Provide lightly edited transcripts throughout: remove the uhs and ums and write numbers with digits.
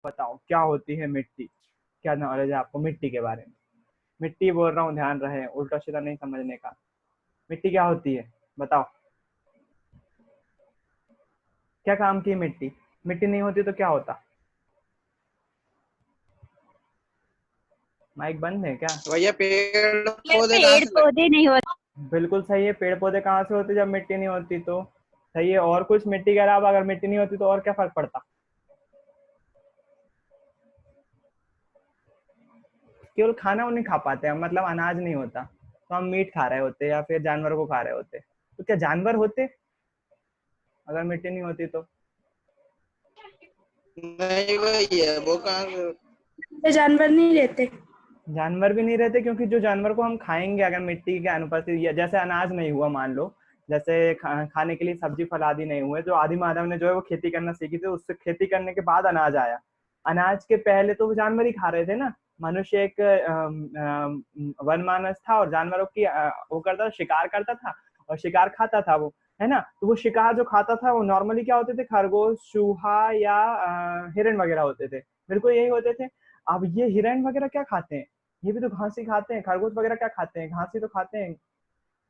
बताओ क्या होती है मिट्टी? क्या नॉलेज है आपको मिट्टी के बारे में? मिट्टी बोल रहा हूँ, ध्यान रहे, उल्टा सीधा नहीं समझने का। मिट्टी क्या होती है बताओ? क्या काम की मिट्टी? मिट्टी नहीं होती तो क्या होता? माइक बंद है क्या? भैया पेड़ ये पौधे कहाँ पेड़ से लगे? पौधे नहीं होते। बिल्कुल सही है, पेड़ पौधे कहाँ से होते जब मिट्टी नहीं होती तो? सही है। और कुछ मिट्टी के अलावा अगर मिट्टी नहीं होती तो और क्या फर्क पड़ता? केवल खाना वो नहीं खा पाते हम, मतलब अनाज नहीं होता तो हम मीट खा रहे होते या फिर जानवर को खा रहे होते। तो क्या जानवर होते अगर मिट्टी नहीं होती तो? नहीं भैया, वो कहाँ से? जानवर नहीं रहते। जानवर भी नहीं रहते, क्योंकि जो जानवर को हम खाएंगे अगर मिट्टी के अनुपस्थित, या जैसे अनाज नहीं हुआ मान लो, जैसे खाने के लिए सब्जी फल आदि नहीं हुए, जो आदि मानव ने जो है वो खेती करना सीखी थी, उससे खेती करने के बाद अनाज आया। अनाज के पहले तो वो जानवर ही खा रहे थे ना। मनुष्य एक वन मानस था और जानवरों की वो करता था, शिकार करता था और शिकार खाता था वो, है ना। तो वो शिकार जो खाता था वो नॉर्मली क्या होते थे, खरगोश, चूहा या हिरण वगैरह होते थे, बिल्कुल यही होते थे। अब ये हिरण वगैरह क्या खाते हैं? ये भी तो घास ही खाते हैं। खरगोश वगैरह क्या खाते हैं? घास ही तो खाते हैं।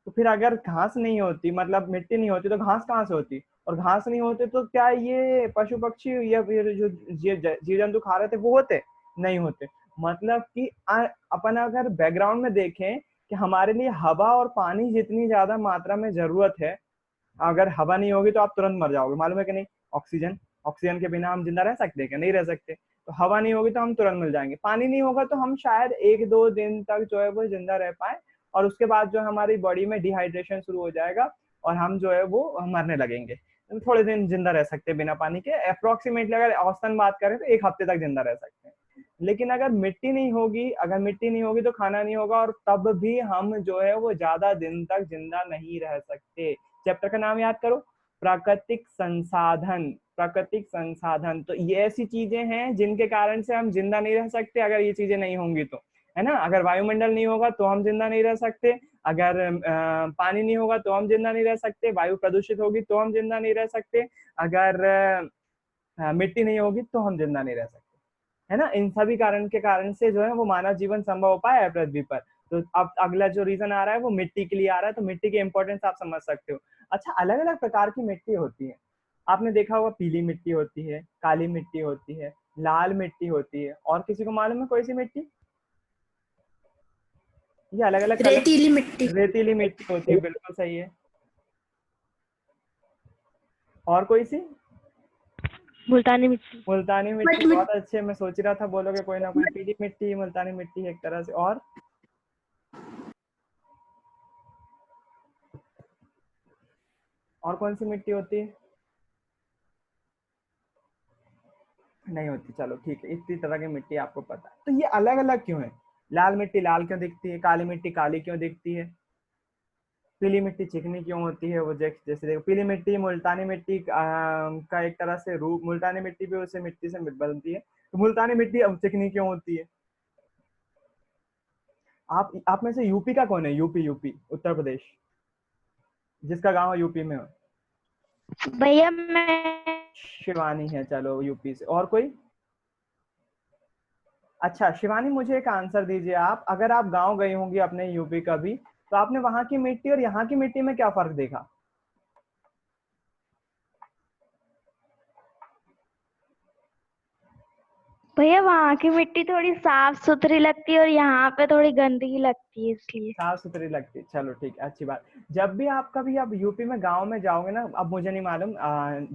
तो फिर अगर घास नहीं होती, मतलब मिट्टी नहीं होती, तो घास कहाँ से होती? और घास नहीं होते तो क्या ये पशु पक्षी या फिर जो जीव जंतु खा रहे थे वो होते? नहीं होते। मतलब कि अपन अगर बैकग्राउंड में देखें कि हमारे लिए हवा और पानी जितनी ज्यादा मात्रा में जरूरत है, अगर हवा नहीं होगी तो आप तुरंत मर जाओगे, मालूम है कि नहीं? ऑक्सीजन, ऑक्सीजन के बिना हम जिंदा रह सकते हैं क्या? नहीं रह सकते। तो हवा नहीं होगी तो हम तुरंत मिल जाएंगे। पानी नहीं होगा तो हम शायद 1-2 दिन तक जो है वो जिंदा रह पाए, और उसके बाद जो है हमारी बॉडी में डिहाइड्रेशन शुरू हो जाएगा और हम जो है वो मरने लगेंगे। तो थोड़े दिन जिंदा रह सकते हैं बिना पानी के, अप्रोक्सीमेटली अगर औसतन बात करें तो 1 हफ्ते तक जिंदा रह सकते हैं। लेकिन अगर मिट्टी नहीं होगी, अगर मिट्टी नहीं होगी तो खाना नहीं होगा, और तब भी हम जो है वो ज्यादा दिन तक जिंदा नहीं रह सकते। चैप्टर का नाम याद करो, प्राकृतिक संसाधन। प्राकृतिक संसाधन, तो ये ऐसी चीजें हैं जिनके कारण से हम जिंदा नहीं रह सकते अगर ये चीजें नहीं होंगी तो, है ना। अगर वायुमंडल नहीं होगा तो हम जिंदा नहीं रह सकते, अगर पानी नहीं होगा तो हम जिंदा नहीं रह सकते, वायु प्रदूषित होगी तो हम जिंदा नहीं रह सकते, अगर मिट्टी नहीं होगी तो हम जिंदा नहीं रह सकते, है ना। इन सभी कारण के कारण से जो है वो मानव जीवन संभव हो पाया है पृथ्वी पर। तो अब अगला जो रीजन आ रहा है वो मिट्टी के लिए आ रहा है, तो मिट्टी की इंपॉर्टेंस आप समझ सकते हो। अच्छा, अलग अलग प्रकार की मिट्टी होती है। आपने देखा होगा पीली मिट्टी होती है, काली मिट्टी होती है, लाल मिट्टी होती है, और किसी को मालूम है कोई सी मिट्टी? ये अलग अलग रेतीली मिट्टी। कलर, रेतीली मिट्टी होती है, बिल्कुल सही है। और कोई सी? मुल्तानी मिट्टी। मुल्तानी मिट्टी, बट बहुत अच्छे। मैं सोच रहा था बोलोगे कोई ना कोई। पीली मिट्टी, मुल्तानी मिट्टी एक तरह से। और कौन सी मिट्टी होती है? नहीं होती, चलो ठीक है, इतनी तरह की मिट्टी आपको पता है। तो ये अलग अलग क्यों है? लाल मिट्टी लाल क्यों दिखती है? काली मिट्टी काली क्यों दिखती है? पीली मिट्टी चिकनी क्यों होती है? वो जैसे देखो, पीली मिट्टी मुल्तानी मिट्टी का एक तरह से रूप, मुल्तानी मिट्टी भी उसे मिट्टी से बनती है, तो मुल्तानी मिट्टी अब चिकनी क्यों होती है? आप में से यूपी का कौन है? यूपी, यूपी उत्तर प्रदेश, जिसका गांव यूपी में हो? भैया मैं शिवानी है, चलो यूपी से। और कोई? अच्छा शिवानी, मुझे एक आंसर दीजिए आप, अगर आप गांव गई होंगी अपने यूपी का भी, तो आपने वहां की मिट्टी और यहाँ की मिट्टी में क्या फर्क देखा? भैया वहाँ की मिट्टी थोड़ी साफ सुथरी लगती है और यहाँ पे थोड़ी गंदगी लगती है इसलिए। साफ सुथरी लगती है, चलो ठीक है, अच्छी बात। जब भी आप कभी आप यूपी में गांव में जाओगे ना, अब मुझे नहीं मालूम,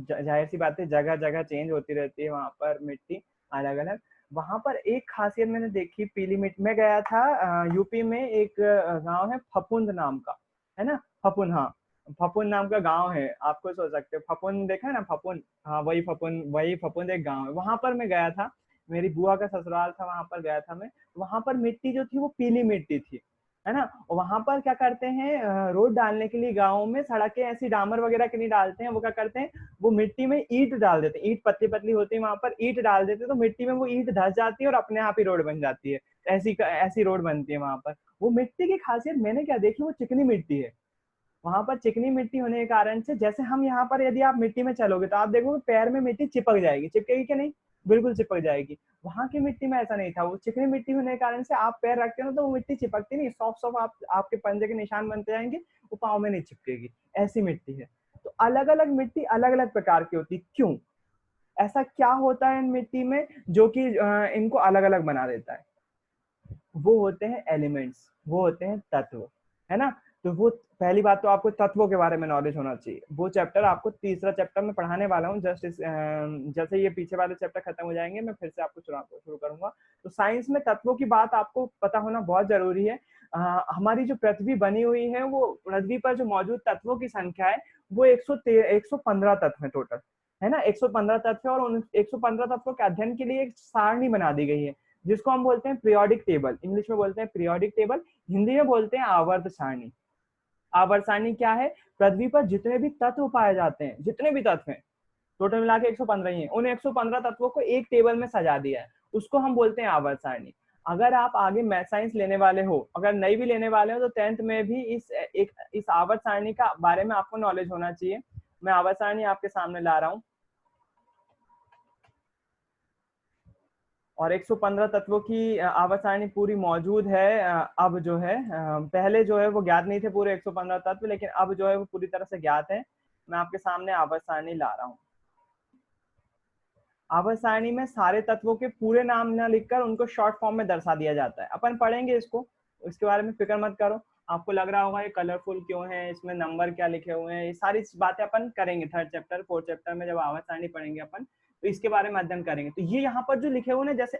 जाहिर सी बात है जगह जगह चेंज होती रहती है वहां पर मिट्टी अलग अलग। वहां पर एक खासियत मैंने देखी, पीली मिट्टी में गया था यूपी में, एक गांव है फफूंद नाम का, है ना। फफूंद, हाँ, फफूंद नाम का गांव है। आपको सोच सकते हो फफूंद देखा है ना, फफूंद, हाँ वही फफूंद, वही फफूंद एक गाँव है। वहां पर मैं गया था, मेरी बुआ का ससुराल था, वहां पर गया था मैं। वहां पर मिट्टी जो थी वो पीली मिट्टी थी, है ना। और वहां पर क्या करते हैं, रोड डालने के लिए गाँव में सड़कें ऐसी डामर वगैरह की नहीं डालते हैं, वो क्या करते हैं, वो मिट्टी में ईंट डाल देते हैं। ईंट पतली पतली होती है, वहां पर ईंट डाल देते हैं, तो मिट्टी में वो ईंट धस जाती है और अपने आप ही रोड बन जाती है। ऐसी ऐसी रोड बनती है वहां पर। वो मिट्टी की खासियत मैंने क्या देखी, वो चिकनी मिट्टी है। वहां पर चिकनी मिट्टी होने के कारण से, जैसे हम यहाँ पर यदि आप मिट्टी में चलोगे तो आप देखोगे पैर में मिट्टी चिपक जाएगी, चिपकेगी कि नहीं? बिल्कुल चिपक जाएगी। वहां की मिट्टी में ऐसा नहीं था, वो चिकनी मिट्टी होने के कारण से आप पैर रखते हो ना तो वो मिट्टी चिपकती नहीं, सॉफ्ट सॉफ्ट आप आपके पंजे के निशान बनते जाएंगे, वो पाँव में नहीं चिपकेगी, ऐसी मिट्टी है। तो अलग अलग मिट्टी अलग अलग प्रकार की होती, क्यों? ऐसा क्या होता है इन मिट्टी में जो कि इनको अलग अलग बना देता है? वो होते हैं एलिमेंट्स, वो होते हैं तत्व, है ना। तो वो पहली बात तो आपको तत्वों के बारे में नॉलेज होना चाहिए। वो चैप्टर आपको तीसरा चैप्टर में पढ़ाने वाला हूँ, जस्ट जैसे ये पीछे वाले चैप्टर खत्म हो जाएंगे मैं फिर से आपको शुरू करूंगा। तो साइंस में तत्वों की बात आपको पता होना बहुत जरूरी है। हमारी जो पृथ्वी बनी हुई है, वो पृथ्वी पर जो मौजूद तत्वों की संख्या है वो 115 तत्व है टोटल, है ना। 115 तत्व है, और उन 115 तत्वों के अध्ययन के लिए एक सारणी बना दी गई है जिसको हम बोलते हैं पीरियोडिक टेबल। इंग्लिश में बोलते हैं पीरियोडिक टेबल, हिंदी में बोलते हैं आवर्त सारणी। आवर्त सारणी क्या है? पृथ्वी पर जितने भी तत्व पाए जाते हैं, जितने भी तत्व हैं, टोटल मिला के 115 ही है, उन 115 तत्वों को एक टेबल में सजा दिया है, उसको हम बोलते हैं आवर्त सारणी। अगर आप आगे मैथ साइंस लेने वाले हो, अगर नहीं भी लेने वाले हो, तो 10th में भी इस आवर्त सारणी का बारे में आपको नॉलेज होना चाहिए। मैं आवर्त सारणी आपके सामने ला रहा हूँ, और 115 तत्वों की आवर्त सारणी पूरी मौजूद है। अब जो है पहले जो है वो ज्ञात नहीं थे पूरे 115 तत्व, लेकिन अब जो है वो पूरी तरह से ज्ञात है। मैं आपके सामने आवर्त सारणी ला रहा हूँ। आवर्त सारणी में सारे तत्वों के पूरे नाम न लिखकर उनको शॉर्ट फॉर्म में दर्शा दिया जाता है। अपन पढ़ेंगे इसको, इसके बारे में फिक्र मत करो। आपको लग रहा होगा ये कलरफुल क्यों है, इसमें नंबर क्या लिखे हुए हैं, ये सारी बातें अपन करेंगे 3rd चैप्टर 4th चैप्टर में जब आवर्त सारणी पढ़ेंगे अपन, तो इसके बारे में अध्ययन करेंगे। तो ये यहाँ पर जो लिखे हुए हैं, जैसे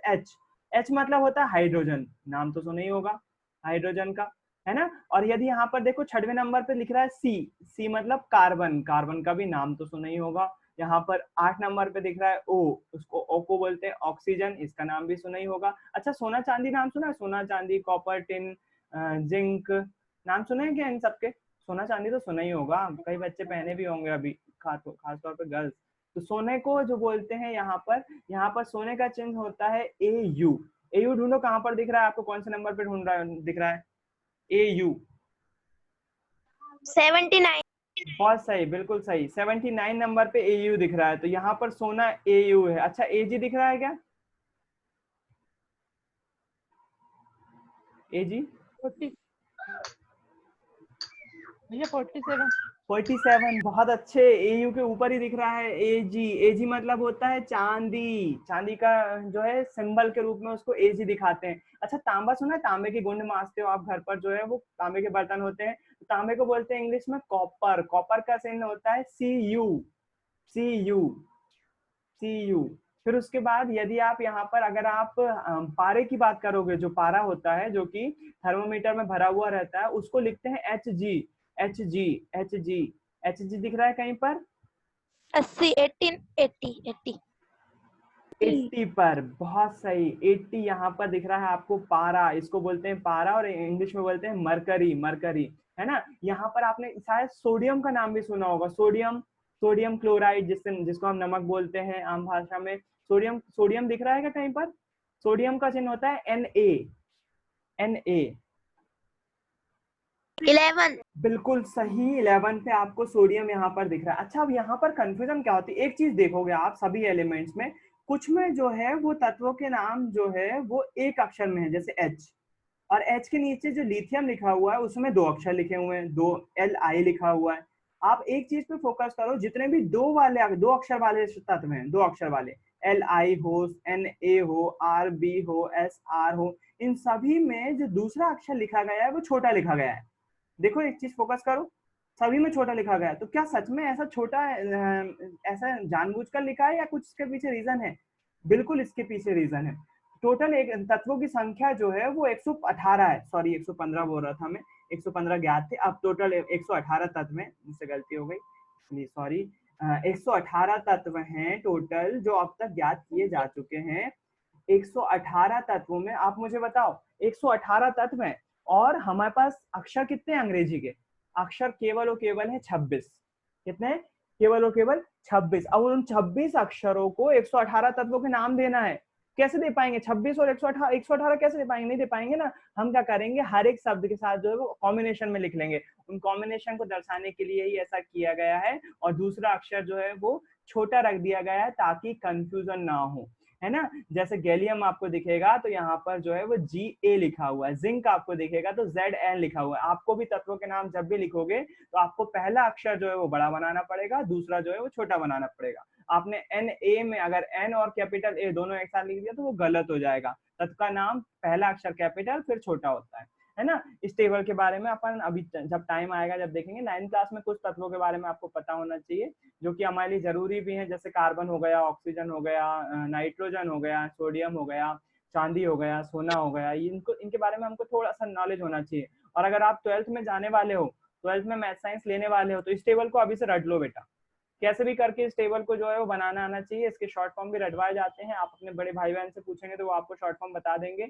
एच मतलब होता है हाइड्रोजन, नाम तो सुना ही होगा हाइड्रोजन का, है ना। और यदि यहाँ पर देखो 6वें नंबर पे लिख रहा है सी मतलब कार्बन, कार्बन का भी नाम तो सुना ही होगा। यहाँ पर 8 नंबर पे दिख रहा है ओ, उसको ओ को बोलते हैं ऑक्सीजन, इसका नाम भी सुना ही होगा। अच्छा, सोना चांदी नाम सुना है? सोना चांदी, कॉपर, टिन, जिंक, नाम सुने हैं क्या इन सबके? सोना चांदी तो सुना ही होगा, कई बच्चे पहने भी होंगे अभी, खास तौर पे गर्ल्स। तो सोने को जो बोलते हैं यहाँ पर सोने का चिन्ह होता है AU। AU ढूंढो, कहाँ पर दिख रहा है आपको? कौन से नंबर पे ढूंढ रहा है, दिख रहा है AU? 79। बहुत सही, बिल्कुल सही, 79 नंबर पे AU दिख रहा है। तो यहाँ पर सोना AU है। अच्छा, AG दिख रहा है क्या? AG 47, बहुत अच्छे, AU के ऊपर ही दिख रहा है AG। AG मतलब होता है चांदी, चांदी का जो है सिंबल के रूप में उसको AG दिखाते हैं। अच्छा, तांबा सुना है? तांबे की गुंड मांजते हो आप घर पर, जो है वो तांबे के बर्तन होते हैं, तो तांबे को बोलते हैं इंग्लिश में कॉपर। कॉपर का चिन्ह होता है CU। CU CU। फिर उसके बाद यदि आप यहाँ पर अगर आप पारे की बात करोगे, जो पारा होता है जो कि थर्मोमीटर में भरा हुआ रहता है, उसको लिखते हैं HG। HG HG HG दिख रहा है कहीं पर? 80, 18, 80, 80। 80 पर, बहुत सही, 80 यहाँ पर दिख रहा है आपको। पारा, इसको बोलते हैं पारा, और इंग्लिश में बोलते हैं मरकरी, मरकरी, है ना। यहाँ पर आपने शायद सोडियम का नाम भी सुना होगा, सोडियम, सोडियम क्लोराइड, जिसको हम नमक बोलते हैं आम भाषा में। सोडियम, सोडियम दिख रहा है क्या कहीं पर? सोडियम का चिन्ह होता है Na। Na 11। बिल्कुल सही, 11 पे आपको सोडियम यहाँ पर दिख रहा है। अच्छा, अब यहाँ पर कंफ्यूजन क्या होती है? एक चीज देखोगे आप सभी एलिमेंट्स में, कुछ में जो है वो तत्वों के नाम जो है वो एक अक्षर में है, जैसे H, और H के नीचे जो लिथियम लिखा हुआ है उसमें 2 अक्षर लिखे हुए हैं, 2 Li लिखा हुआ है। आप एक चीज पे फोकस करो, जितने भी 2 अक्षर वाले तत्व हैं, 2 अक्षर वाले, Li हो, Na हो, Rb हो, Sr हो, इन सभी में जो दूसरा अक्षर लिखा गया है वो छोटा लिखा गया है। देखो, एक चीज फोकस करो, सभी में छोटा लिखा गया है। तो क्या सच में ऐसा छोटा ऐसा जानबूझकर लिखा है, या कुछ इसके पीछे रीजन है? बिल्कुल इसके पीछे रीजन है। टोटल एक तत्वों की संख्या जो है वो 118 है, सॉरी 115 बोल रहा था मैं, 115 ज्ञात थे, अब टोटल 118 तत्व है, मुझसे गलती हो गई, सॉरी। 118 तत्व हैं टोटल जो अब तक ज्ञात किए जा चुके हैं। 118 तत्वों में आप मुझे बताओ, 118 तत्व हैं, और हमारे पास अक्षर कितने हैं अंग्रेजी के? अक्षर केवल और केवल है 26। कितने? केवल और केवल 26। अब उन 26 अक्षरों को 118 तत्वों के नाम देना है, कैसे दे पाएंगे? 26 और 118 कैसे दे पाएंगे? नहीं दे पाएंगे ना। हम क्या करेंगे, हर एक शब्द के साथ जो है वो कॉम्बिनेशन में लिख लेंगे। उन कॉम्बिनेशन को दर्शाने के लिए ही ऐसा किया गया है, और दूसरा अक्षर जो है वो छोटा रख दिया गया है ताकि कंफ्यूजन ना हो। है ना। जैसे गैलियम आपको दिखेगा तो यहाँ पर जो है वो Ga लिखा हुआ है, जिंक आपको दिखेगा तो Zn लिखा हुआ है। आपको भी तत्वों के नाम जब भी लिखोगे तो आपको पहला अक्षर जो है वो बड़ा बनाना पड़ेगा, दूसरा जो है वो छोटा बनाना पड़ेगा। आपने Na में अगर N और कैपिटल A दोनों एक साथ लिख दिया तो वो गलत हो जाएगा। तत्व का नाम पहला अक्षर कैपिटल फिर छोटा होता है ना। इस टेबल के बारे में अपन अभी जब टाइम आएगा जब देखेंगे। 9th क्लास में कुछ तत्वों के बारे में आपको पता होना चाहिए जो कि हमारे लिए जरूरी भी है, जैसे कार्बन हो गया, ऑक्सीजन हो गया, नाइट्रोजन हो गया, सोडियम हो गया, चांदी हो गया, सोना हो गया। इनको इनके बारे में हमको थोड़ा सा नॉलेज होना चाहिए। और अगर आप 12th में जाने वाले हो, 12th में मैथ साइंस लेने वाले हो, तो इस टेबल को अभी से रट लो बेटा। कैसे भी करके इस टेबल को जो है वो बनाना आना चाहिए। इसके शॉर्ट फॉर्म भी रटवाए जाते हैं। आप अपने बड़े भाई बहन से पूछेंगे तो वो आपको शॉर्ट फॉर्म बता देंगे।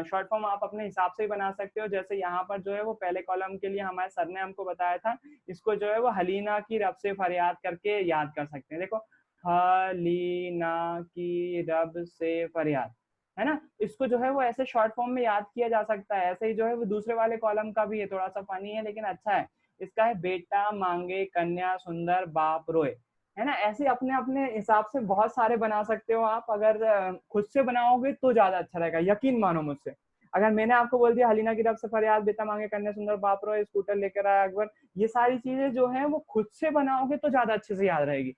शॉर्ट फॉर्म आप अपने हिसाब से ही बना सकते हो। जैसे यहाँ पर जो है वो पहले कॉलम के लिए हमारे सर ने हमको बताया था, इसको जो है वो हलीना की रब से फरियाद करके याद कर सकते हैं। देखो, हलीना की रब से फरियाद, है ना। इसको जो है वो ऐसे शॉर्ट फॉर्म में याद किया जा सकता है। ऐसे ही जो है वो दूसरे वाले कॉलम का भी है, थोड़ा सा फनी है लेकिन अच्छा है। इसका है बेटा मांगे कन्या सुंदर बाप रोए, है ना। ऐसे अपने अपने हिसाब से बहुत सारे बना सकते हो आप। अगर खुद से बनाओगे तो ज्यादा अच्छा रहेगा, यकीन मानो मुझसे। अगर मैंने आपको बोल दिया हलीना की रब से फरियाद, बेटा मांगे कन्या सुंदर बाप रोए, स्कूटर लेकर आया अकबर, ये सारी चीजें जो है वो खुद से बनाओगे तो ज्यादा अच्छे से याद रहेगी।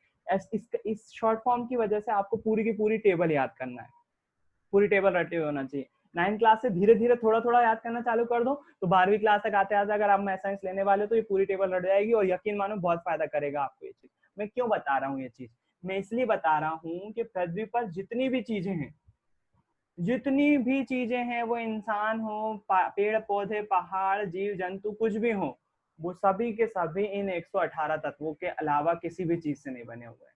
इस शॉर्ट फॉर्म की वजह से आपको पूरी की पूरी टेबल याद करना है, पूरी टेबल रटे हुए होना चाहिए। 9th क्लास से धीरे धीरे थोड़ा थोड़ा याद करना चालू कर दो तो 12वीं क्लास तक आते आते अगर आप मैथ साइंस लेने वाले हो तो ये पूरी टेबल रट जाएगी। और यकीन मानो बहुत फायदा करेगा आपको ये चीज। मैं क्यों बता रहा हूँ ये चीज? मैं इसलिए बता रहा हूँ कि पृथ्वी पर जितनी भी चीजें हैं, जितनी भी चीजें हैं, वो इंसान हो, पेड़ पौधे, पहाड़, जीव जंतु, कुछ भी हो, वो सभी के सभी इन 118 तत्वों के अलावा किसी भी चीज से नहीं बने हुए हैं।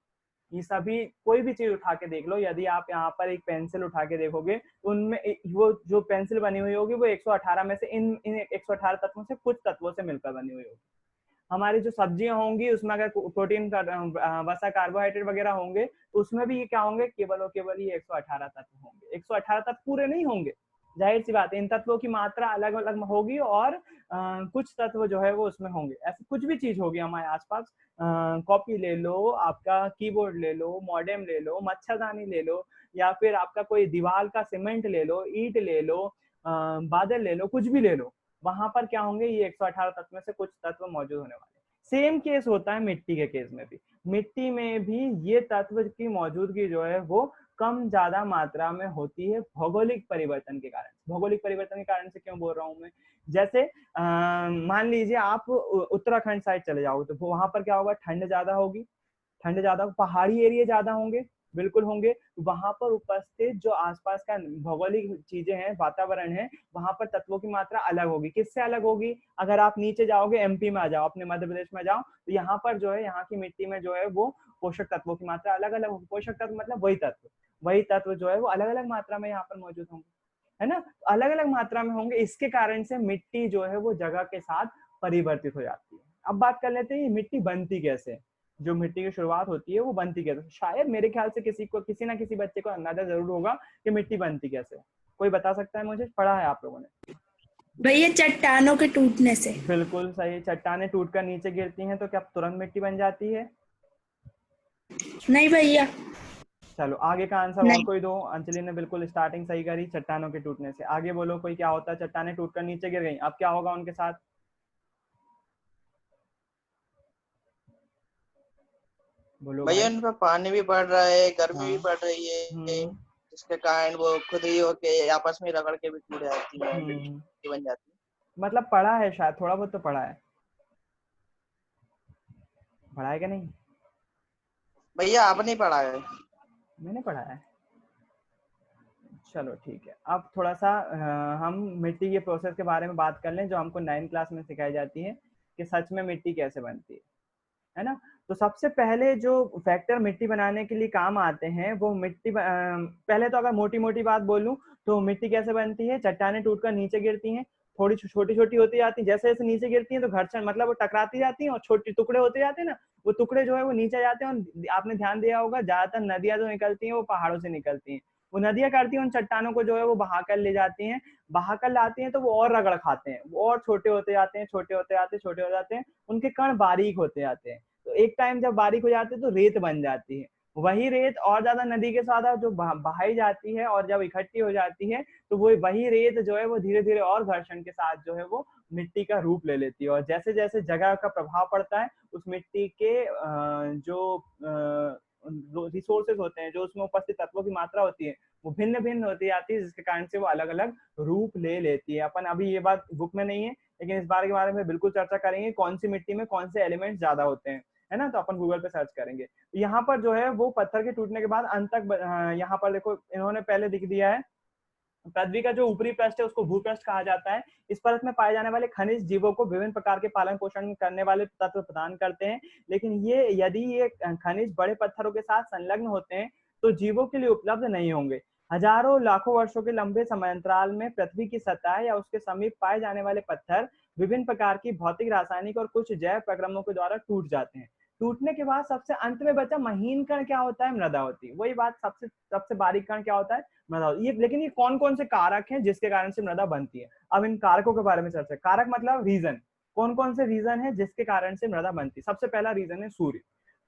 ये सभी, कोई भी चीज उठा के देख लो, यदि आप यहाँ पर एक पेंसिल उठा के देखोगे तो उनमें वो जो पेंसिल बनी हुई होगी वो 118 में से इन 118 तत्वों से कुछ तत्वों से मिलकर बनी हुई होगी। हमारी जो सब्जियां होंगी उसमें अगर प्रोटीन, वसा, कार्बोहाइड्रेट वगैरह होंगे तो उसमें भी ये क्या होंगे, केवल और केवल ये 118 तत्व होंगे। 118 तत्व पूरे नहीं होंगे, जाहिर सी बात है। इन तत्वों की मात्रा अलग अलग होगी और कुछ तत्व जो है वो उसमें होंगे। ऐसी कुछ भी चीज होगी हमारे आसपास, कॉपी ले लो, आपका कीबोर्ड ले लो, मॉडेम ले लो, मच्छरदानी ले लो, या फिर आपका कोई दीवार का सीमेंट ले लो, ईंट ले लो, बादल ले लो, कुछ भी ले लो, वहां पर क्या होंगे, ये 118 तत्व में से कुछ तत्व मौजूद होने वाले। सेम केस होता है मिट्टी के केस में भी। मिट्टी में भी ये तत्व की मौजूदगी जो है वो कम ज्यादा मात्रा में होती है भौगोलिक परिवर्तन के कारण। भौगोलिक परिवर्तन के कारण से क्यों बोल रहा हूँ मैं? जैसे मान लीजिए आप उत्तराखंड साइड चले जाओगे तो वहां पर क्या होगा, ठंड ज्यादा होगी, ठंड ज्यादा, पहाड़ी एरिया ज्यादा होंगे, बिल्कुल होंगे। वहां पर उपस्थित जो आसपास का भौगोलिक चीजें हैं, वातावरण है, वहां पर तत्वों की मात्रा अलग होगी। किससे अलग होगी? अगर आप नीचे जाओगे, एमपी में आ जाओ, अपने मध्य प्रदेश में जाओ, तो यहाँ पर जो है, यहाँ की मिट्टी में जो है वो पोषक तत्वों की मात्रा अलग अलग होगी। पोषक तत्व मतलब वही तत्व जो है वो अलग अलग मात्रा में यहाँ पर मौजूद होंगे, है ना। अलग अलग मात्रा में होंगे, इसके कारण से मिट्टी जो है वो जगह के साथ परिवर्तित हो जाती है। अब बात कर लेते हैं ये मिट्टी बनती कैसे है। जो मिट्टी की शुरुआत होती है वो बनती कैसे? शायद मेरे ख्याल से किसी ना किसी बच्चे को अंदाजा जरूर होगा कि मिट्टी बनती कैसे। कोई बता सकता है मुझे? पढ़ा है आप लोगों ने? भैया चट्टानों के टूटने से। बिल्कुल सही। चट्टानें टूटकर नीचे गिरती हैं तो क्या तुरंत मिट्टी बन जाती है? नहीं भैया। चलो आगे का आंसर और कोई दो। अंजलि ने बिल्कुल स्टार्टिंग सही करी, चट्टानों के टूटने से। आगे बोलो कोई, क्या होता है? चट्टानें टूटकर नीचे गिर गई, अब क्या होगा उनके साथ? बोलो भैया भाई। उन पर पानी भी पड़ रहा है, गर्मी हाँ। भी पड़ रही है, जिसके कारण वो खुद ही होके आपस में रगड़ के भी टूट जाती है, मिट्टी बन जाती है। मतलब पढ़ा है शायद, थोड़ा बहुत तो पढ़ा है। पढ़ा है कि नहीं? भैया आपने नहीं पढ़ा है? मैंने पढ़ा है। चलो ठीक है। अब थोड़ा सा हम मिट्टी के प्रोसेस के बारे में बात कर लें जो हमको 9th क्लास में सिखाई जाती है कि सच में मिट्टी कैसे बनती है ना। तो सबसे पहले जो फैक्टर मिट्टी बनाने के लिए काम आते हैं वो पहले तो अगर मोटी मोटी बात बोलूं तो मिट्टी कैसे बनती है? चट्टानें टूटकर नीचे गिरती हैं, थोड़ी छोटी छोटी होती जाती है, जैसे जैसे नीचे गिरती हैं तो घर्षण मतलब वो टकराती जाती हैं और छोटे टुकड़े होते जाते हैं ना, वो टुकड़े जो है वो नीचे जाते हैं। और आपने ध्यान दिया होगा ज्यादातर नदियां जो निकलती हैं वो पहाड़ों से निकलती हैं। वो नदियां करती हैं उन चट्टानों को जो है वो बहाकर ले जाती हैं, बहाकर लाती हैं तो वो और रगड़ खाते हैं, वो और छोटे होते जाते हैं, छोटे होते जाते हैं, छोटे हो जाते हैं, उनके कण बारीक होते जाते हैं। तो एक टाइम जब बारीक हो जाते हैं तो रेत बन जाती है। वही रेत और ज्यादा नदी के साथ जो बहाई जाती है और जब इकट्ठी हो जाती है तो वो वही रेत जो है वो धीरे धीरे और घर्षण के साथ जो है वो मिट्टी का रूप ले लेती है। और जैसे जैसे जगह का प्रभाव पड़ता है उस मिट्टी के जो रिसोर्सेज होते हैं, जो उसमें उपस्थित तत्वों की मात्रा होती है, वो भिन्न भिन्न होती जाती है, जिसके कारण से वो अलग अलग रूप ले लेती है। अपन अभी ये बात बुक में नहीं है, लेकिन इस बार के बारे में बिल्कुल चर्चा करेंगे, कौन सी मिट्टी में कौन से एलिमेंट ज्यादा होते हैं, है ना। तो अपन गूगल पे सर्च करेंगे। यहाँ पर जो है वो पत्थर के टूटने के बाद अंत तक, यहाँ पर देखो इन्होंने पहले लिख दिया है, पृथ्वी का जो ऊपरी पृष्ठ है उसको भूपृष्ठ कहा जाता है। इस परत में पाए जाने वाले खनिज जीवों को विभिन्न प्रकार के पालन पोषण करने वाले तत्व प्रदान करते हैं, लेकिन ये यदि ये खनिज बड़े पत्थरों के साथ संलग्न होते हैं तो जीवों के लिए उपलब्ध नहीं होंगे। हजारों लाखों वर्षों के लंबे समयांतराल में पृथ्वी की सतह या उसके समीप पाए जाने वाले पत्थर विभिन्न प्रकार की भौतिक, रासायनिक और कुछ जैव प्रक्रमों के द्वारा टूट जाते हैं। टूटने के बाद सबसे अंत में बचा महीन कण क्या होता है? मृदा होती है। वही बात, सबसे सबसे बारीक कण क्या होता है? मृदा। ये लेकिन ये कौन कौन से कारक हैं जिसके कारण से मृदा बनती है? अब इन कारकों के बारे में चर्चा। कारक मतलब रीजन, कौन कौन से रीजन है जिसके कारण से मृदा बनती है? सबसे पहला रीजन है सूर्य।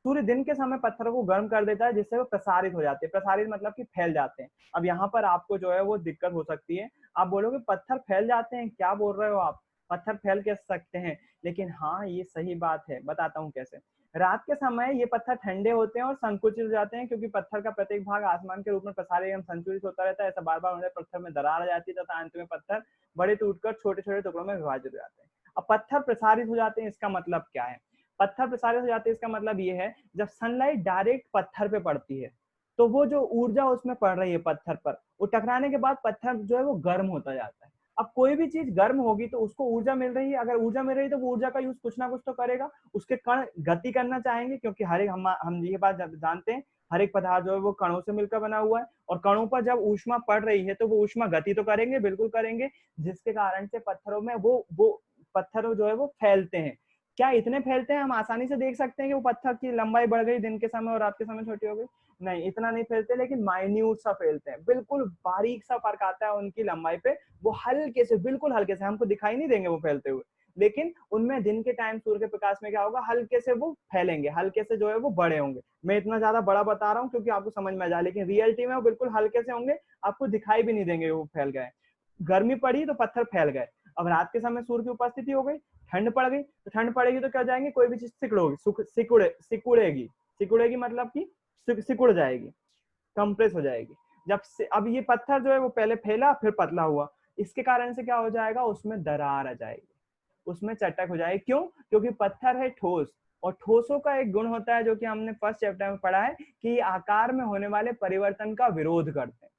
सूर्य दिन के समय पत्थरों को गर्म कर देता है जिससे वो प्रसारित हो जाते हैं। प्रसारित मतलब कि फैल जाते हैं। अब यहाँ पर आपको जो है वो दिक्कत हो सकती है, आप बोलोगे पत्थर फैल जाते हैं, क्या बोल रहे हो आप, पत्थर फैल कैसे सकते हैं? लेकिन हाँ, ये सही बात है, बताता हूँ कैसे। रात के समय ये पत्थर ठंडे होते हैं और संकुचित हो जाते हैं, क्योंकि पत्थर का प्रत्येक भाग आसमान के रूप में प्रसारित एवं संकुचित होता रहता है। ऐसा बार बार होने पर पत्थर में दरार आ जाती है तथा अंत में पत्थर बड़े टूटकर छोटे छोटे टुकड़ों में विभाजित हो जाते हैं। अब पत्थर प्रसारित हो जाते हैं, इसका मतलब क्या है? पत्थर प्रसारित हो जाते हैं इसका मतलब ये है, जब सनलाइट डायरेक्ट पत्थर पे पड़ती है तो वो जो ऊर्जा उसमें पड़ रही है पत्थर पर, वो टकराने के बाद पत्थर जो है वो गर्म होता जाता है। अब कोई भी चीज गर्म होगी तो उसको ऊर्जा मिल रही है, अगर ऊर्जा मिल रही है तो वो ऊर्जा का यूज कुछ ना कुछ तो करेगा। उसके कण गति करना चाहेंगे, क्योंकि हर एक हम ये बात जानते हैं, हर एक पदार्थ जो है वो कणों से मिलकर बना हुआ है, और कणों पर जब ऊष्मा पड़ रही है तो वो ऊष्मा गति तो करेंगे, बिल्कुल करेंगे, जिसके कारण से पत्थरों में वो पत्थर जो है वो फैलते हैं। क्या इतने फैलते हैं? हम आसानी से देख सकते हैं कि वो पत्थर की लंबाई बढ़ गई दिन के समय और रात के समय छोटी हो गई? नहीं, इतना नहीं फैलते, लेकिन माइन्यूट सा फैलते हैं, बिल्कुल बारीक सा फर्क आता है उनकी लंबाई पे। वो हल्के से, बिल्कुल हल्के से, हमको दिखाई नहीं देंगे वो फैलते हुए, लेकिन उनमें दिन के टाइम सूर्य के प्रकाश में क्या होगा, हल्के से वो फैलेंगे, हल्के से जो है वो बड़े होंगे। मैं इतना ज्यादा बड़ा बता रहा हूँ क्योंकि आपको समझ में आ जाए, लेकिन रियलिटी में वो बिल्कुल हल्के से होंगे, आपको दिखाई भी नहीं देंगे वो फैल गए। गर्मी पड़ी तो पत्थर फैल गए। अब रात के समय सूर्य की उपस्थिति हो गई, ठंड पड़ गई, तो ठंड पड़ेगी तो क्या जाएंगे, कोई भी चीज सिकुड़ेगी। सिकुड़ेगी मतलब कि सिकुड़ जाएगी, कंप्रेस हो जाएगी। जब से अब ये पत्थर जो है वो पहले फैला फिर पतला हुआ, इसके कारण से क्या हो जाएगा, उसमें दरार आ जाएगी, उसमें चटक हो जाएगी। क्यों? क्योंकि पत्थर है ठोस, और ठोसों का एक गुण होता है जो कि हमने फर्स्ट चैप्टर में पढ़ा है, कि आकार में होने वाले परिवर्तन का विरोध करते हैं।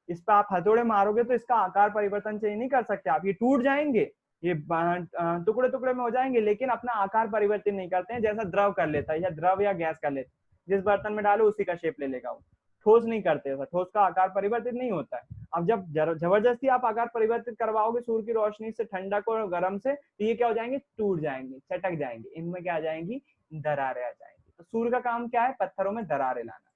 इस पर आप हथौड़े मारोगे तो इसका आकार परिवर्तन चेंज नहीं कर सकते आप, ये टूट जाएंगे, ये टुकड़े टुकड़े में हो जाएंगे, लेकिन अपना आकार परिवर्तन नहीं करते हैं, जैसा द्रव कर लेता है, या द्रव या गैस कर लेता है, जिस बर्तन में डालो उसी का शेप ले लेगा वो। ठोस नहीं करते ऐसा, ठोस का आकार परिवर्तित नहीं होता है। अब जब जबरदस्ती आप आकार परिवर्तित करवाओगे सूर्य की रोशनी से, ठंडक और गर्म से, तो ये क्या हो जाएंगे, टूट जाएंगे, चटक जाएंगे, इनमें क्या आ जाएंगी, दरारें आ जाएंगी। तो सूर्य का काम क्या है, पत्थरों में दरारें लाना।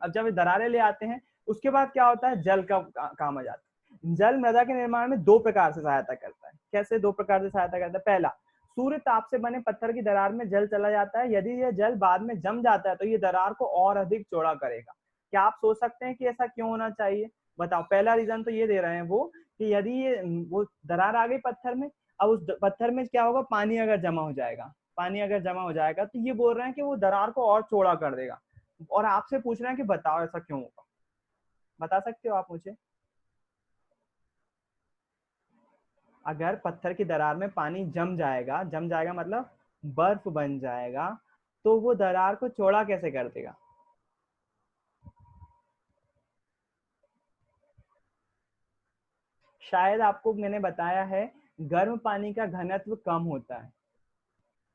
अब जब दरारें ले आते हैं उसके बाद क्या होता है, जल का काम आ जाता है। जल मृदा के निर्माण में दो प्रकार से सहायता करता है। कैसे दो प्रकार से सहायता करता है? पहला, सूर्य ताप से बने पत्थर की दरार में जल चला जाता है, यदि यह जल बाद में जम जाता है तो ये दरार को और अधिक चौड़ा करेगा। क्या आप सोच सकते हैं कि ऐसा क्यों होना चाहिए? बताओ। पहला रीजन तो ये दे रहे हैं वो, कि यदि ये वो दरार आ गई पत्थर में, अब उस पत्थर में क्या होगा, पानी अगर जमा हो जाएगा, पानी अगर जमा हो जाएगा तो ये बोल रहे हैं कि वो दरार को और चौड़ा कर देगा। और आपसे पूछ रहे हैं कि बताओ ऐसा क्यों होगा, बता सकते हो आप मुझे? अगर पत्थर की दरार में पानी जम जाएगा मतलब बर्फ बन जाएगा, तो वो दरार को चौड़ा कैसे कर देगा? शायद आपको मैंने बताया है, गर्म पानी का घनत्व कम होता है,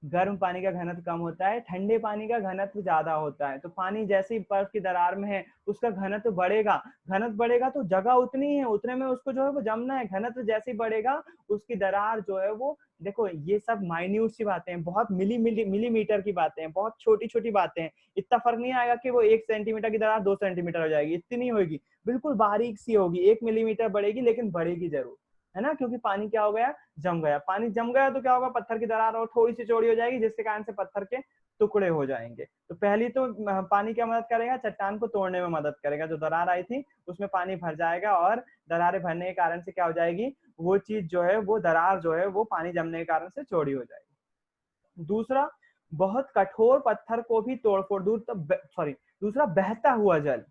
गर्म पानी का घनत्व कम होता है, ठंडे पानी का घनत्व ज्यादा होता है। तो पानी जैसे ही बर्फ की दरार में है उसका घनत्व बढ़ेगा, घनत्व बढ़ेगा तो जगह उतनी है, उतने में उसको जो है वो जमना है। घनत्व जैसे ही बढ़ेगा उसकी दरार जो है वो, देखो ये सब माइन्यूट सी बातें हैं, बहुत मिलीमीटर की बातें हैं, बहुत छोटी छोटी बातें हैं। इतना फर्क नहीं आएगा कि वो 1 सेंटीमीटर की दरार 2 सेंटीमीटर हो जाएगी, इतनी नहीं होगी, बिल्कुल बारीक सी होगी, 1 मिलीमीटर बढ़ेगी, लेकिन बढ़ेगी जरूर, है ना। क्योंकि पानी क्या हो गया, जम गया। पानी जम गया तो क्या होगा, पत्थर की दरार और थोड़ी सी चौड़ी हो जाएगी, जिसके कारण से पत्थर के टुकड़े हो जाएंगे। तो पहली तो पानी क्या मदद करेगा, चट्टान को तोड़ने में मदद करेगा। जो दरार आई थी उसमें पानी भर जाएगा और दरारें भरने के कारण से क्या हो जाएगी, वो चीज जो है, वो दरार जो है वो पानी जमने के कारण से चौड़ी हो जाएगी। दूसरा, बहुत कठोर पत्थर को भी तोड़फोड़ दूसरा, बहता हुआ जल,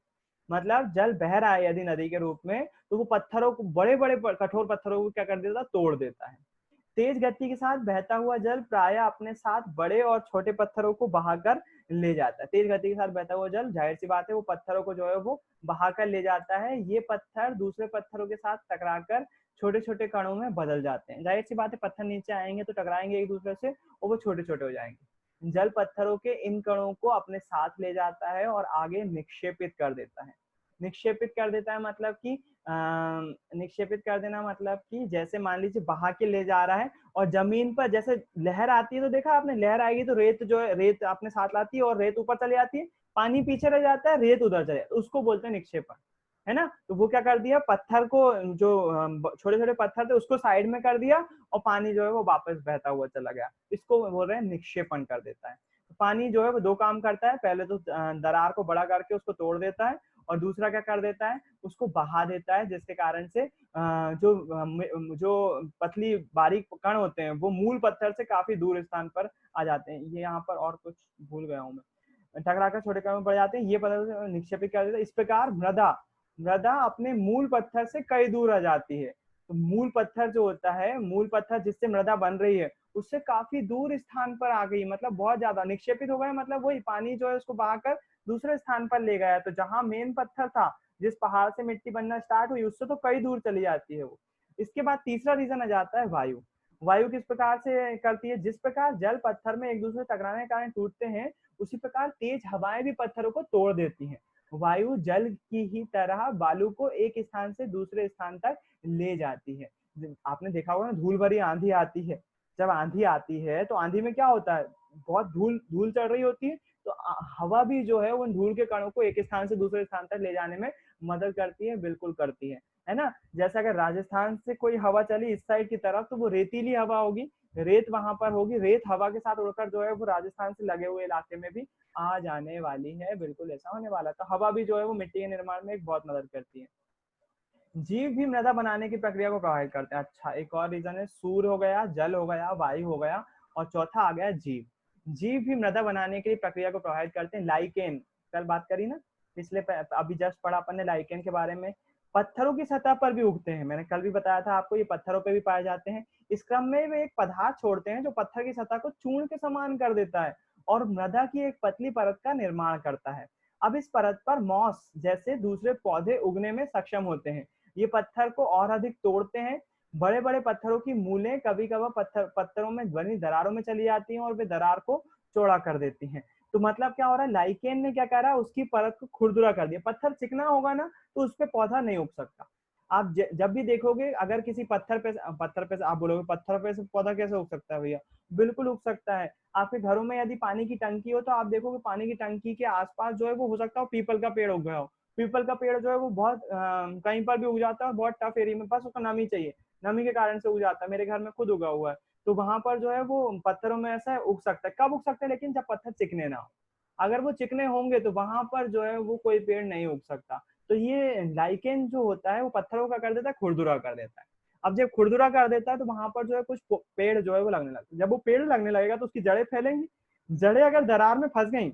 मतलब जल बह रहा है यदि नदी के रूप में, तो वो पत्थरों को, बड़े बड़े कठोर पत्थरों को क्या कर देता है, तोड़ देता है। तेज गति के साथ बहता हुआ जल प्रायः अपने साथ बड़े और छोटे पत्थरों को बहाकर ले जाता है। तेज गति के साथ बहता हुआ जल, जाहिर सी बात है, वो पत्थरों को जो है वो बहाकर ले जाता है। ये पत्थर दूसरे पत्थरों के साथ टकराकर छोटे छोटे कणों में बदल जाते हैं। जाहिर सी बात है, पत्थर नीचे आएंगे तो टकराएंगे एक दूसरे से और वो छोटे छोटे हो जाएंगे। जल पत्थरों के इन कणों को अपने साथ ले जाता है और आगे निक्षेपित कर देता है। निक्षेपित कर देता है मतलब कि निक्षेपित कर देना मतलब कि जैसे मान लीजिए बहा के ले जा रहा है और जमीन पर जैसे लहर आती है, तो देखा आपने, लहर आएगी तो रेत जो है, रेत अपने साथ लाती है और रेत ऊपर चली जाती है, पानी पीछे रह जाता है, रेत उधर चले जाती है, उसको बोलते हैं निक्षेपण, है ना। तो वो क्या कर दिया, पत्थर को, जो छोटे छोटे पत्थर थे उसको साइड में कर दिया और पानी जो है वो वापस बहता हुआ चला गया। इसको बोल रहे हैं निक्षेपण कर देता है। पानी जो है वो दो काम करता है, पहले तो दरार को बड़ा करके उसको तोड़ देता है, और दूसरा क्या कर देता है, उसको बहा देता है, जिसके कारण से जो पतली बारीक कण होते हैं वो मूल पत्थर से काफी दूर स्थान पर आ जाते हैं। ये यहाँ पर और कुछ भूल गया हूँ मैं, टकराकर छोटे कणों में पड़ जाते हैं, ये पत्थर निक्षेपित कर देता है। इस प्रकार मृदा अपने मूल पत्थर से कई दूर आ जाती है। तो मूल पत्थर जो होता है, मूल पत्थर जिससे मृदा बन रही है, उससे काफी दूर स्थान पर आ गई, मतलब बहुत ज्यादा निक्षेपित हो गया, मतलब वही पानी जो है उसको बहाकर दूसरे स्थान पर ले गया। तो जहां मेन पत्थर था, जिस पहाड़ से मिट्टी बनना स्टार्ट हुई, उससे तो कई दूर चली जाती है वो। इसके बाद तीसरा रीजन आ जाता है वायु। वायु किस प्रकार से करती है, जिस प्रकार जल पत्थर में एक दूसरे टकराने के कारण टूटते हैं, उसी प्रकार तेज हवाएं भी पत्थरों को तोड़ देती हैं। वायु जल की ही तरह बालू को एक स्थान से दूसरे स्थान तक ले जाती है। आपने देखा होगा ना, धूल भरी आंधी आती है, जब आंधी आती है तो आंधी में क्या होता है, बहुत धूल चढ़ रही होती है, तो हवा भी जो है उन धूल के कणों को एक स्थान से दूसरे स्थान तक ले जाने में मदद करती है, बिल्कुल करती है ना। जैसे अगर राजस्थान से कोई हवा चली इस साइड की तरफ, तो वो रेतीली हवा होगी, रेत वहां पर होगी, रेत हवा के साथ उड़कर जो है वो राजस्थान से लगे हुए इलाके में भी आ जाने वाली है, बिल्कुल ऐसा होने वाला। तो हवा भी जो है वो मिट्टी के निर्माण में एक बहुत मदद करती है। जीव भी मृदा बनाने की प्रक्रिया को प्रभावित करते हैं। अच्छा, एक और रीजन है, सूर्य हो गया, जल हो गया, वायु हो गया, और चौथा आ गया जीव। जीव भी मृदा बनाने की प्रक्रिया को प्रभावित करते हैं। लाइकेन, कल बात करी ना, पिछले अभी जस्ट पढ़ा अपन ने लाइकेन के बारे में। पत्थरों की सतह पर भी उगते हैं, मैंने कल भी बताया था आपको, ये पत्थरों पे भी पाए जाते हैं। इस क्रम में वे एक पदार्थ छोड़ते हैं जो पत्थर की सतह को चूर्ण के समान कर देता है और मृदा की एक पतली परत का निर्माण करता है। अब इस परत पर मॉस जैसे दूसरे पौधे उगने में सक्षम होते हैं। ये पत्थर को और अधिक तोड़ते हैं। बड़े बड़े पत्थरों की मूलें कभी कभी पत्थरों में बनी दरारों में चली जाती हैं और वे दरार को चौड़ा कर देती हैं। तो मतलब क्या हो रहा है, लाइकेन ने क्या करा, उसकी परत को खुरदुरा कर दिया। पत्थर चिकना होगा ना तो उस पर पौधा नहीं उग सकता। आप जब भी देखोगे, अगर किसी पत्थर पे आप बोलोगे पत्थर पे से पौधा कैसे उग सकता है भैया, बिल्कुल उग सकता है। आपके घरों में यदि पानी की टंकी हो तो आप देखोगे पानी की टंकी के आसपास जो है वो हो सकता है पीपल का पेड़ उग गया हो। पीपल का पेड़ जो है वो बहुत कहीं पर भी उग जाता है, बहुत टफ एरिया में, बस उसको नमी चाहिए, नमी के कारण से उग जाता है। मेरे घर में खुद उगा हुआ है, तो वहां पर जो है वो पत्थरों में ऐसा उग सकता है। कब उग सकता है, लेकिन जब पत्थर चिकने ना हो। अगर वो चिकने होंगे तो वहां पर जो है वो कोई पेड़ नहीं उग सकता। तो ये लाइकेन जो होता है वो पत्थरों का कर देता है, खुरदुरा कर देता है। अब जब खुरदुरा कर देता है तो वहां पर जो है कुछ पेड़ जो है वो लगने लगते हैं। जब वो पेड़ लगने लगेगा तो उसकी जड़ें फैलेंगी। जड़ें अगर दरार में फंस गई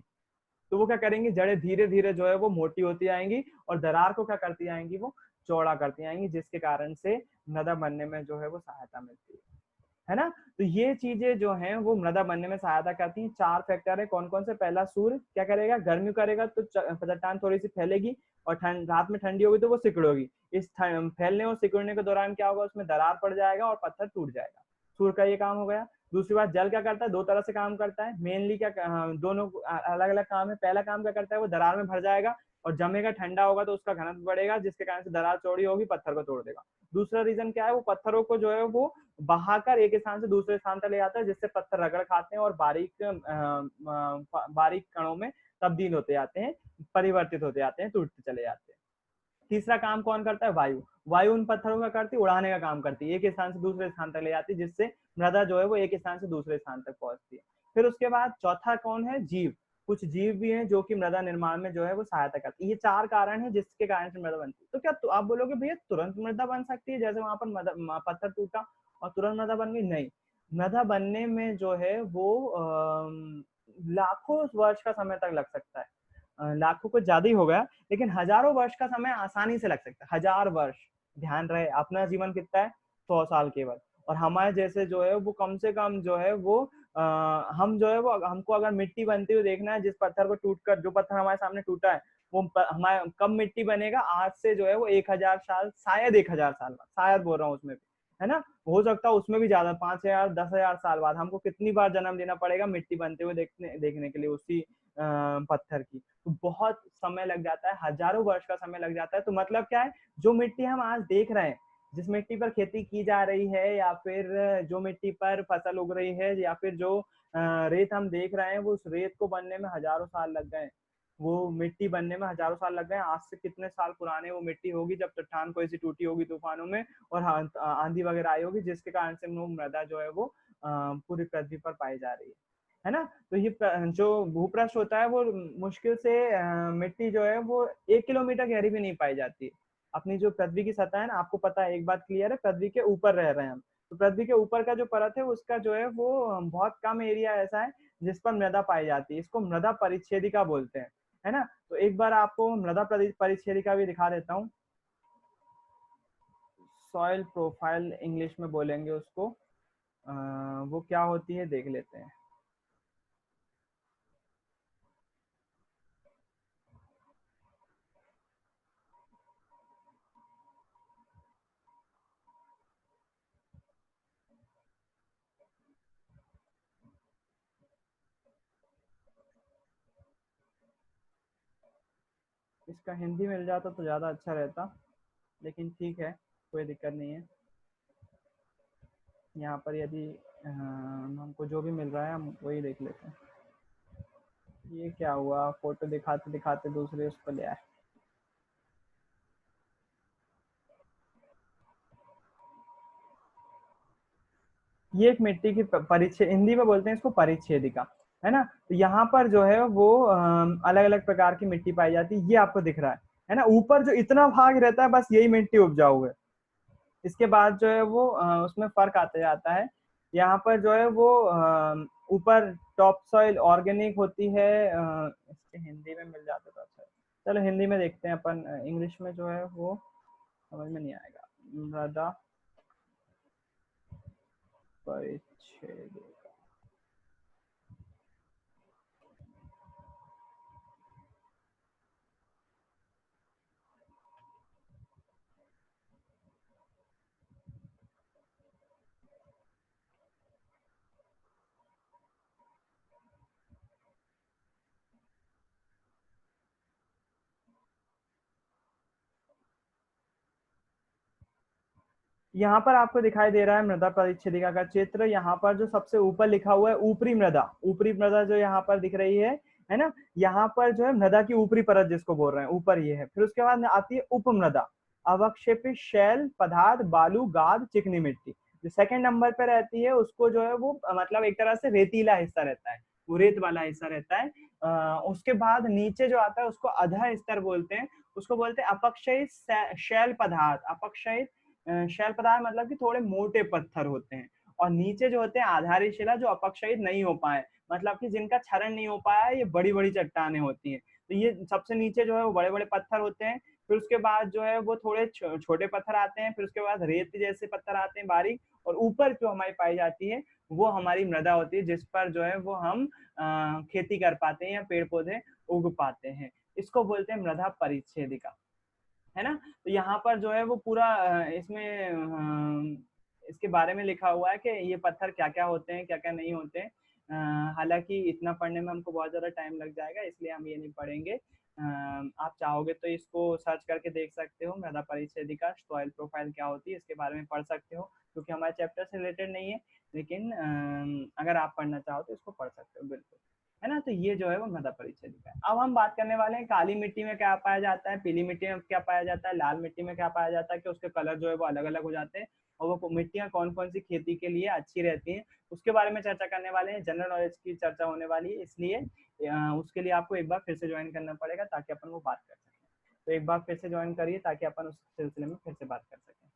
तो वो क्या करेंगी, जड़ें धीरे धीरे जो है वो मोटी होती आएंगी और दरार को क्या करती आएंगी, वो चौड़ा करती आएंगी, जिसके कारण से मृदा बनने में जो है वो सहायता मिलती है ना। तो ये चीजें जो हैं वो मृदा बनने में सहायता करती हैं। 4 फैक्टर है, कौन कौन से। पहला, सूर्य क्या करेगा, गर्मी करेगा तो चट्टान थोड़ी सी फैलेगी, और रात में ठंडी होगी तो वो सिकुड़ेगी। इस फैलने और सिकुड़ने के दौरान क्या होगा, उसमें दरार पड़ जाएगा और पत्थर टूट जाएगा। सूर्य का ये काम हो गया। दूसरी बात, जल क्या करता है, 2 तरह से काम करता है मेनली। क्या दोनों अलग अलग काम है। पहला काम क्या करता है, वो दरार में भर जाएगा और जमेगा, ठंडा होगा तो उसका घनत्व बढ़ेगा, जिसके कारण से दरार चौड़ी होगी, पत्थर को तोड़ देगा। दूसरा रीजन क्या है, वो पत्थरों को जो है वो बहाकर एक स्थान से दूसरे स्थान तक ले जाता है, जिससे पत्थर रगड़ खाते हैं और बारीक कणों में तब्दील होते जाते हैं, परिवर्तित होते जाते हैं, टूटते चले जाते हैं। तीसरा काम कौन करता है, वायु। वायु उन पत्थरों का करती है, उड़ाने का काम करती है, एक स्थान से दूसरे स्थान तक ले जाती है, जिससे मृदा जो है वो एक स्थान से दूसरे स्थान तक पहुंचती है। फिर उसके बाद चौथा कौन है, जीव। कुछ जीव भी हैं जो कि मृदा निर्माण में जो है वो सहायता करते हैं। ये 4 कारण हैं जिसके कारण से मृदा बनती है। तो क्या आप बोलोगे भैया तुरंत मृदा बन सकती है, जैसे वहां पर पत्थर टूटा और तुरंत मृदा बन गई? नहीं, मृदा बनने में जो है वो लाखों वर्ष का समय तक लग सकता है। लाखों को ज्यादा ही हो गया, लेकिन हजारों वर्ष का समय आसानी से लग सकता है। 1000 वर्ष, ध्यान रहे अपना जीवन कितना है, 100 साल केवल। और हमारे जैसे जो है वो कम से कम जो है वो हम जो है वो, हमको अगर मिट्टी बनती हुई देखना है, जिस पत्थर को टूट कर, जो पत्थर हमारे सामने टूटा है वो हमारे कब मिट्टी बनेगा, आज से जो है वो 1000 साल, शायद 1000 साल बाद, शायद बोल रहा हूँ उसमें भी, है ना, हो सकता है उसमें भी ज्यादा, 5000 10,000 साल बाद हमको कितनी बार जन्म लेना पड़ेगा मिट्टी बनते हुए देखने के लिए उसी पत्थर की। तो बहुत समय लग जाता है, हजारों वर्ष का समय लग जाता है। तो मतलब क्या है, जो मिट्टी हम आज देख रहे हैं, जिस मिट्टी पर खेती की जा रही है, या फिर जो मिट्टी पर फसल उग रही है, या फिर जो रेत हम देख रहे हैं, वो उस रेत को बनने में हजारों साल लग गए। वो मिट्टी बनने में हजारों साल लग गए। आज से कितने साल पुराने वो मिट्टी होगी, जब चट्टान कोई सी टूटी होगी तूफानों में और आंधी वगैरह आई होगी, जिसके कारण से वो मृदा जो है वो पूरी पृथ्वी पर पाई जा रही है ना। तो ये जो भूपृष्ठ होता है वो मुश्किल से मिट्टी जो है वो 1 किलोमीटर गहरी भी नहीं पाई जाती। अपनी जो पृथ्वी की सतह है ना, आपको पता है, एक बात क्लियर है, पृथ्वी के ऊपर रह रहे हैं हम। तो पृथ्वी के ऊपर का जो परत है उसका जो है वो बहुत कम एरिया ऐसा है जिस पर मृदा पाई जाती है। इसको मृदा परिच्छेदिका बोलते हैं, है ना। तो एक बार आपको मृदा परिच्छेदिका भी दिखा देता हूँ। सॉइल प्रोफाइल इंग्लिश में बोलेंगे उसको, वो क्या होती है देख लेते हैं। इसका हिंदी मिल जाता तो ज़्यादा अच्छा रहता, लेकिन ठीक है, कोई दिक्कत नहीं है। यहाँ पर यदि हमको जो भी मिल रहा है हम वही देख लेते हैं। ये क्या हुआ, फोटो दिखाते दिखाते दूसरे उस पर ले आए। ये एक मिट्टी की परिच्छेद, हिंदी में बोलते हैं इसको परिच्छेदिका, है ना। तो यहाँ पर जो है वो अलग अलग प्रकार की मिट्टी पाई जाती है। ये आपको दिख रहा है ना, ऊपर जो इतना भाग रहता है बस यही मिट्टी उपजाऊ है। इसके बाद जो है वो उसमें फर्क आता जाता है। यहाँ पर जो है वो ऊपर टॉप सॉइल ऑर्गेनिक होती है। इसके हिंदी में मिल जाता तो अच्छा है। चलो हिंदी में देखते हैं अपन, इंग्लिश में जो है वो समझ में नहीं आएगा। मृदा परिच्छेद, यहाँ पर आपको दिखाई दे रहा है मृदा परिच्छेदिका का चित्र। यहाँ पर जो सबसे ऊपर लिखा हुआ है ऊपरी मृदा, ऊपरी मृदा जो यहाँ पर दिख रही है ना, यहाँ पर जो है मृदा की ऊपरी परत जिसको बोल रहे हैं, ऊपर ये है। फिर उसके बाद आती है उपमृदा, अवक्षेपित शैल पदार्थ, बालू, गाद, चिकनी मिट्टी। जो सेकंड नंबर पे रहती है उसको जो है वो मतलब एक तरह से रेतीला हिस्सा रहता है, वो रेत वाला हिस्सा रहता है। उसके बाद नीचे जो आता है उसको अधः स्तर बोलते हैं, उसको बोलते हैं अपक्षयित शैल पदार्थ। अपक्षयित शैल पदार्थ मतलब कि थोड़े मोटे पत्थर होते हैं। और नीचे जो होते हैं आधारित शिला, जो अपक्षयित नहीं हो पाए, मतलब कि जिनका क्षरण नहीं हो पाया, ये बड़ी बड़ी चट्टानें होती हैं। तो ये सबसे नीचे जो है वो बड़े बड़े पत्थर होते हैं। फिर उसके बाद जो है वो थोड़े छोटे पत्थर आते हैं। फिर उसके बाद रेत जैसे पत्थर आते हैं बारीक। और ऊपर जो हमारी पाई जाती है वो हमारी मृदा होती है, जिस पर जो है वो हम खेती कर पाते हैं या पेड़ पौधे उग पाते हैं। इसको बोलते हैं मृदा परिच्छेदिका, है ना। तो यहाँ पर जो है वो पूरा इसमें इसके बारे में लिखा हुआ है कि ये पत्थर क्या क्या होते हैं, क्या क्या नहीं होते हैं। हालांकि इतना पढ़ने में हमको बहुत ज्यादा टाइम लग जाएगा, इसलिए हम ये नहीं पढ़ेंगे। आप चाहोगे तो इसको सर्च करके देख सकते हो, मृदा परिच्छेदिका सॉइल प्रोफाइल क्या होती है, इसके बारे में पढ़ सकते हो, क्योंकि हमारे चैप्टर से रिलेटेड नहीं है। लेकिन अगर आप पढ़ना चाहो तो इसको पढ़ सकते हो बिल्कुल, है ना। तो ये जो है वो मृदा परिचय है। अब हम बात करने वाले हैं काली मिट्टी में क्या पाया जाता है, पीली मिट्टी में क्या पाया जाता है, लाल मिट्टी में क्या पाया जाता है, कि उसके कलर जो है वो अलग अलग हो जाते हैं, और वो मिट्टियां कौन कौन सी खेती के लिए अच्छी रहती हैं, उसके बारे में चर्चा करने वाले हैं। जनरल नॉलेज की चर्चा होने वाली है, इसलिए उसके लिए आपको एक बार फिर से ज्वाइन करना पड़ेगा ताकि अपन वो बात कर सकें। तो एक बार फिर से ज्वाइन करिए ताकि अपन उस सिलसिले में फिर से बात कर सकें।